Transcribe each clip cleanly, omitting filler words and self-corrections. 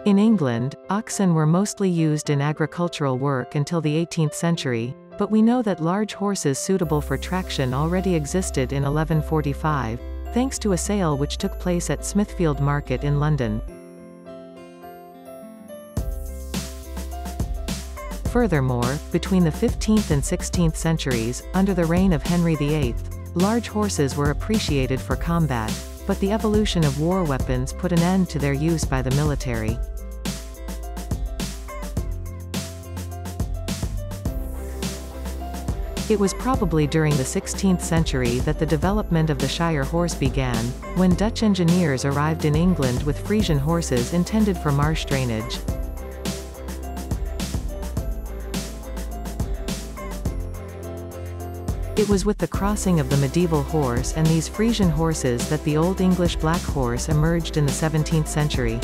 In England, oxen were mostly used in agricultural work until the 18th century, but we know that large horses suitable for traction already existed in 1145, thanks to a sale which took place at Smithfield Market in London. Furthermore, between the 15th and 16th centuries, under the reign of Henry VIII, large horses were appreciated for combat, but the evolution of war weapons put an end to their use by the military. It was probably during the 16th century that the development of the Shire horse began, when Dutch engineers arrived in England with Friesian horses intended for marsh drainage. It was with the crossing of the medieval horse and these Friesian horses that the Old English black horse emerged in the 17th century.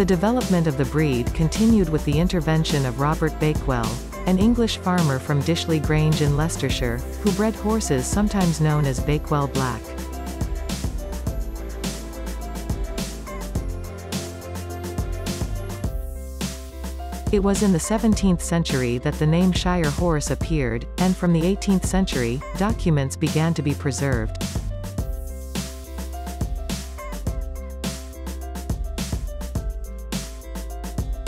The development of the breed continued with the intervention of Robert Bakewell, an English farmer from Dishley Grange in Leicestershire, who bred horses sometimes known as Bakewell Black. It was in the 17th century that the name Shire horse appeared, and from the 18th century, documents began to be preserved.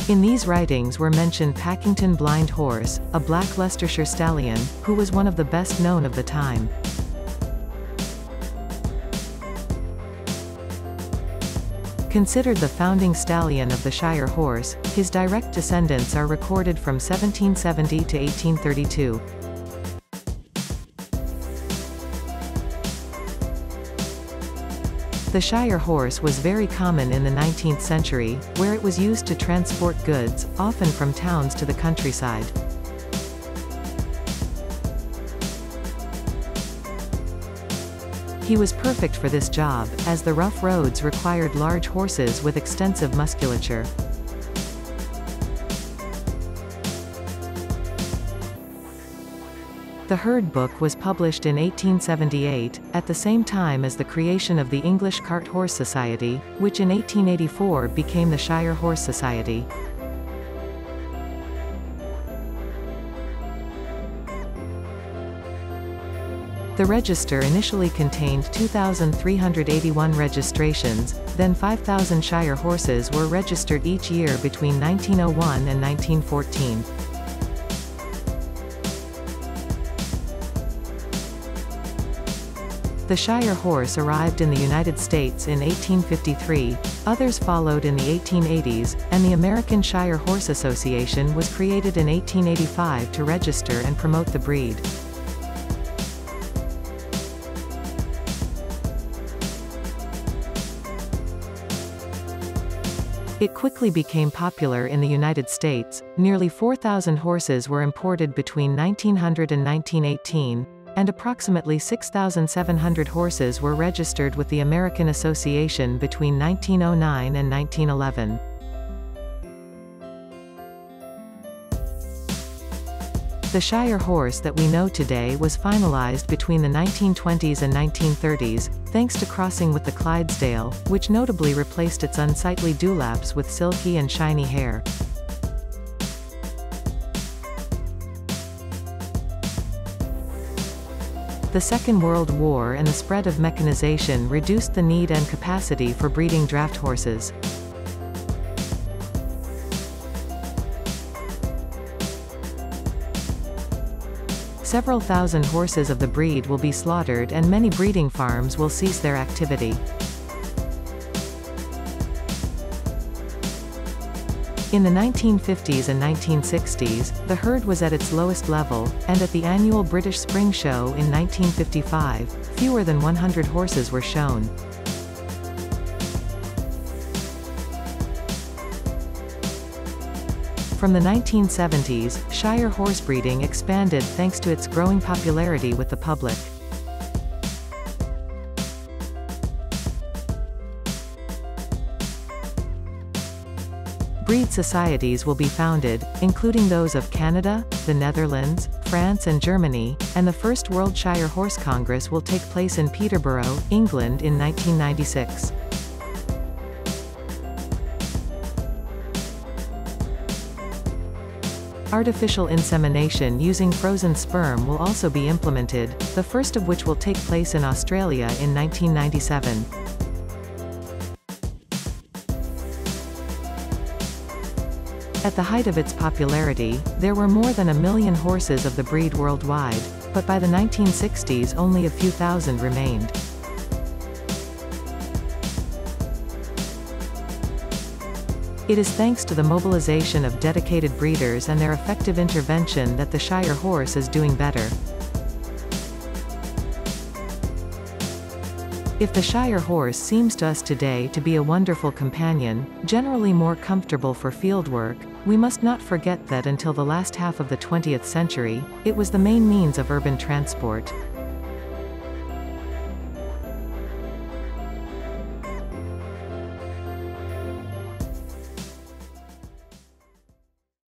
In these writings were mentioned Packington Blind Horse, a black Leicestershire stallion, who was one of the best known of the time. Considered the founding stallion of the Shire horse, his direct descendants are recorded from 1770 to 1832. The Shire horse was very common in the 19th century, where it was used to transport goods, often from towns to the countryside. He was perfect for this job, as the rough roads required large horses with extensive musculature. The Herd Book was published in 1878, at the same time as the creation of the English Cart Horse Society, which in 1884 became the Shire Horse Society. The register initially contained 2,381 registrations, then 5,000 Shire horses were registered each year between 1901 and 1914. The Shire horse arrived in the United States in 1853, others followed in the 1880s, and the American Shire Horse Association was created in 1885 to register and promote the breed. It quickly became popular in the United States. Nearly 4,000 horses were imported between 1900 and 1918, and approximately 6,700 horses were registered with the American Association between 1909 and 1911. The Shire horse that we know today was finalized between the 1920s and 1930s, thanks to crossing with the Clydesdale, which notably replaced its unsightly dewlaps with silky and shiny hair. The Second World War and the spread of mechanization reduced the need and capacity for breeding draft horses. Several thousand horses of the breed will be slaughtered and many breeding farms will cease their activity. In the 1950s and 1960s, the herd was at its lowest level, and at the annual British Spring Show in 1955, fewer than 100 horses were shown. From the 1970s, Shire horse breeding expanded thanks to its growing popularity with the public. Breed societies will be founded, including those of Canada, the Netherlands, France and Germany, and the first World Shire Horse Congress will take place in Peterborough, England in 1996. Artificial insemination using frozen sperm will also be implemented, the first of which will take place in Australia in 1997. At the height of its popularity, there were more than 1 million horses of the breed worldwide, but by the 1960s only a few thousand remained. It is thanks to the mobilization of dedicated breeders and their effective intervention that the Shire Horse is doing better. If the Shire Horse seems to us today to be a wonderful companion, generally more comfortable for fieldwork, we must not forget that until the last half of the 20th century, it was the main means of urban transport.